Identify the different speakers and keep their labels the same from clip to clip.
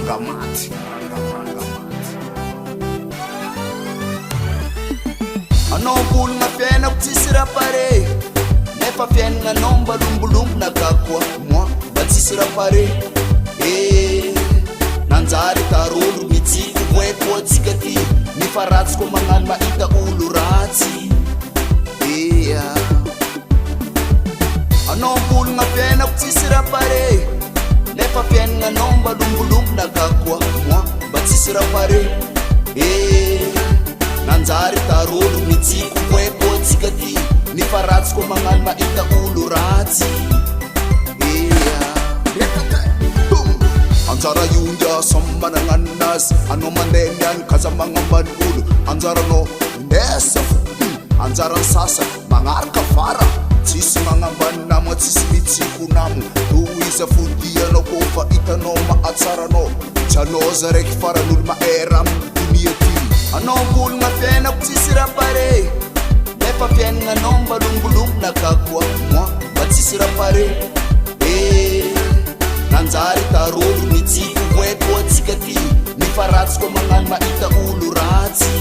Speaker 1: rangamaty. Anao mbologna fiainako tsisy raha pare, nefa fiaignanao mbalombolombo nagakoa moi mba tsisy raha pare. Nanjary tarolo mitsiko voeko atsika ty, nefa ratsy koa magnano mahita olo ratsy. Anao mbologna fiainako tsisy raha pare, nefa fiaignanao mbalombolombo nagakoa moi mba tsisy raha pare. Nanjary tarolo mitsiko voeko atsika ty, nefa ratsy koa magnano mahita olo ratsy. Anjara yundya sammanangan nas, ano mandenyan kasamangambad ulu. Anjara no ndesa, anjara sasa mangarka fara. Tsisy mangamban nama tsisy mitsiko namo, tuisa fudia no kofa itano maatsara no. Chanoza rek fara nul maeram dunia ti. Ano mbologna fiainako tsisy raha pare, nefa fiaignanao mbalombolombo nagakoa moi mba tsisy raha pare. Nanjary tarolo mitsiko voeko atsika ty, nefa ratsy koa magnano mahita olo ratsy.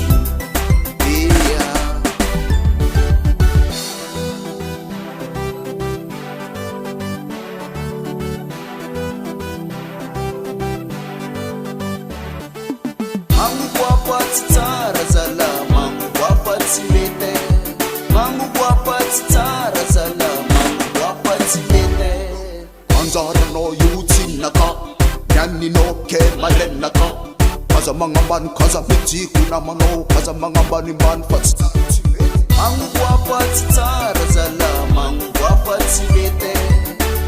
Speaker 1: Magnobo afatsy tsara zala, magnobo afatsy mety. Magnobo afatsy tsara zala, magnobo afatsy mety. Anjaranao io tsinaka, nyaninao ke malennaka. Kaza mangambany kaza mitsiko namanao, kaza mangambany mbany fa tsy mety. Magnobo afatsy tsara zala, magnobo afatsy mety.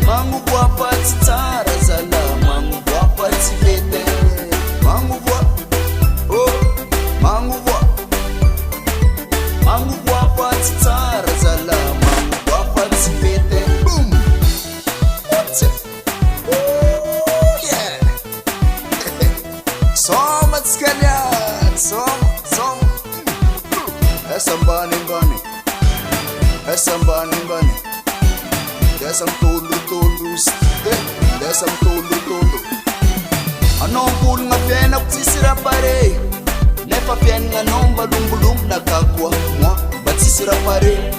Speaker 1: Magnobo afatsy tsara zala, magnobo afatsy mety. Magnobo magnobo afatsy tsara zala, magnobo afatsy mety. Boom! What's it? Oh yeah! Soma tskanyan, soma. Essa mbani, essa mbani. Dessa mtolo, dessa mtolo. Anao mbologna fiainako tsisy raha pare, nefa fiaignanao mbalombolombo nagakoa moi mba tsisy raha pare.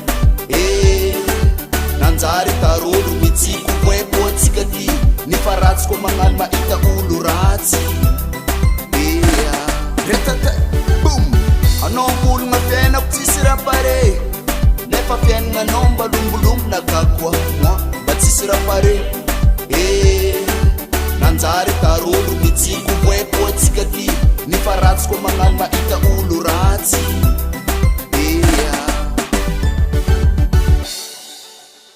Speaker 1: Nanjary tarolo mitsiko voeko atsika ty, nefa ratsy koa magnano mahita olo ratsy. Boom! Anao mbologna fiainako tsisy raha pare, nefa fiaignanao mbalombolombo nagakoa moi mba tsisy raha pare. Nanjary tarolo mitsiko voeko atsika ty, nefa ratsy koa magnano mahita olo ratsy.